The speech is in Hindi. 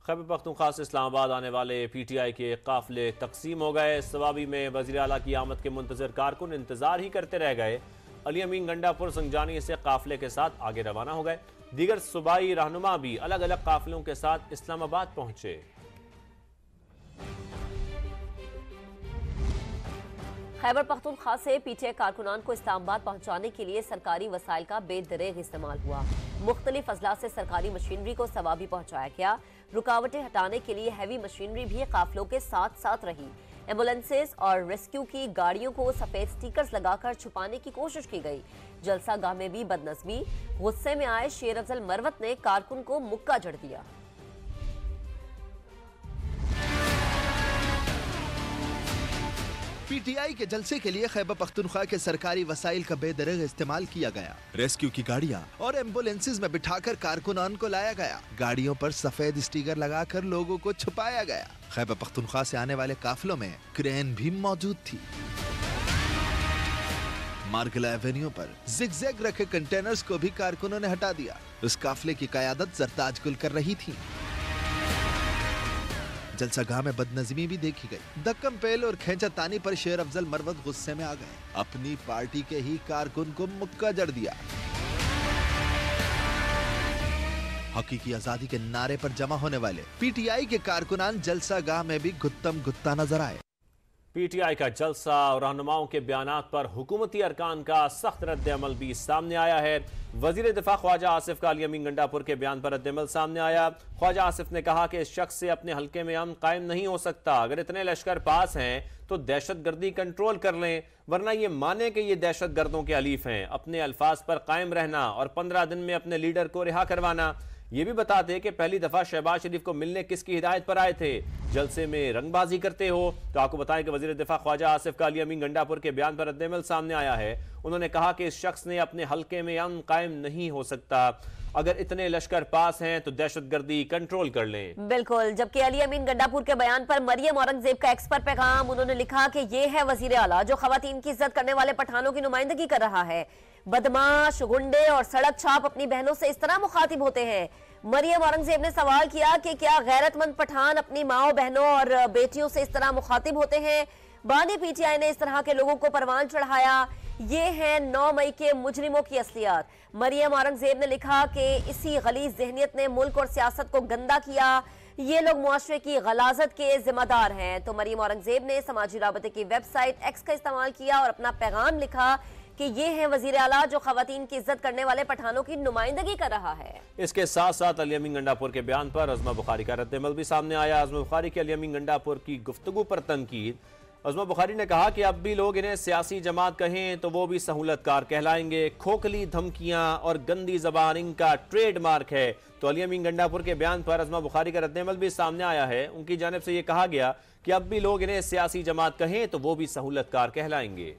खैबर पख्तूनख्वा से इस्लामाबाद आने वाले PTI के काफिले तकसीम हो गए। सवाबी में वज़ीर आला की आमद के मुंतज़िर कारकुन इंतजार ही करते रह गए। अली अमीन गंडापुर संजानी से काफिले के साथ आगे रवाना हो गए। दीगर सूबाई रहनुमा भी अलग अलग काफिलों के साथ इस्लामाबाद पहुंचे। खैबर पख्तूनख्वा से PTI कारकुनान को इस्लामाबाद पहुंचाने के लिए सरकारी वसाइल का बेदरेग इस्तेमाल हुआ। मुख्तलिफ अजला से सरकारी मशीनरी को सवाबी पहुंचाया गया। रुकावटें हटाने के लिए हैवी मशीनरी भी काफिलों के साथ साथ रही। एम्बुलेंसेज और रेस्क्यू की गाड़ियों को सफेद स्टिकर्स लगाकर छुपाने की कोशिश की गई। जलसा गाह में भी बदनज़मी। गुस्से में आए शेर अफजल मरवत ने कारकुन को मुक्का जड़ दिया। PTI के जलसे के लिए खैबर पख्तूनख्वा के सरकारी वसाइल का बेदरग इस्तेमाल किया गया। रेस्क्यू की गाड़ियां और एम्बुलेंसेज में बिठाकर कारकुनान को लाया गया। गाड़ियों पर सफेद स्टिकर लगाकर लोगों को छुपाया गया। खैबर पख्तूनख्वा से आने वाले काफिलों में क्रेन भी मौजूद थी। मार्गला एवेन्यू पर जिगजैग रखे कंटेनर्स को भी कारकुनों ने हटा दिया। उस काफिले की कयादत जरताज गुल कर रही थी। जलसागाह में बदनज़मी भी देखी गई। दक्कम पेल और खेचा तानी पर शेर अफजल मरवत गुस्से में आ गए। अपनी पार्टी के ही कारकुन को मुक्का जड़ दिया। हकीकी आजादी के नारे पर जमा होने वाले PTI के कारकुनान जलसागाह में भी गुत्तम गुत्ता नजर आए। PTI का जलसा और रहनुमाओं के बयानात पर हुकूमती अरकान का सख्त रद्द-ए-अमल भी सामने आया है। वजीर दिफा ख्वाजा आसिफ का अली अमीन गंडापुर के बयान पर रद्द-ए-अमल सामने आया। ख्वाजा आसिफ ने कहा कि इस शख्स से अपने हल्के में अमन कायम नहीं हो सकता। अगर इतने लश्कर पास हैं तो दहशत गर्दी कंट्रोल कर लें, वरना ये माने कि ये दहशत गर्दों के हलीफ हैं। अपने अल्फाज पर कायम रहना और 15 दिन में अपने लीडर को रिहा करवाना। ये भी बता दें कि पहली दफा शहबाज शरीफ को मिलने किसकी हिदायत पर आए थे। जलसे में रंगबाजी करते हो। तो आपको बताएं कि वजीर दिफा ख्वाजा आसिफ का अली अमीन गंडापुर के बयान पर रद्द-ए-अमल सामने आया है। उन्होंने कहा कि इस शख्स ने अपने हल्के में अमन कायम नहीं हो सकता। अगर इतने लश्कर पास हैं तो दहशतगर्दी कंट्रोल कर लें। बिल्कुल। जबकि अली अमीन गंडापुर के बयान पर मरियम औरंगजेब का एक्सपर्ट पैगाम, उन्होंने लिखा कि ये है वजीर आला जो खवातीन की इज्जत करने वाले पठानों की नुमाइंदगी कर रहा है। बदमाश, गुंडे और सड़क छाप अपनी बहनों से इस तरह मुखातिब होते हैं। मरियम औरंगजेब ने सवाल किया कि क्या गैरतमंद पठान अपनी माओ, बहनों और बेटियों से इस तरह मुखातिब होते हैं। बानी PTI ने इस तरह के लोगों को परवान चढ़ाया। ये है 9 मई के मुजरिमों की असलियत। मरियम औरंगजेब ने लिखा कि इसी गलीज जहनियत ने मुल्क और सियासत को गंदा किया। ये लोग मुआशरे की गलाजत के जिम्मेदार हैं। तो मरियम औरंगजेब ने समाजी राबते की वेबसाइट X का इस्तेमाल किया और अपना पैगाम लिखा कि ये है वजीर आला जो खवातीन की इज्जत करने वाले पठानों की नुमाइंदगी कर रहा है। इसके साथ साथ अली अमीन गंडापुर के बयान पर अज़मा बुखारी का रद्द-ए-अमल भी सामने आया। अज़मा बुखारी के अली अमीन गंडापुर की गुफ्तगू पर तनकीद। अज़मा बुखारी ने कहा कि अब भी लोग इन्हें सियासी जमात कहें तो वो भी सहूलतकार कहलाएंगे। खोखली धमकियां और गंदी जबान इनका ट्रेडमार्क है। तो अली अमीन गंडापुर के बयान पर अज़मा बुखारी का रद्द-ए-अमल भी सामने आया है। उनकी जानिब से ये कहा गया कि अब भी लोग इन्हें सियासी जमात कहें तो वो भी सहूलतकार कहलाएंगे।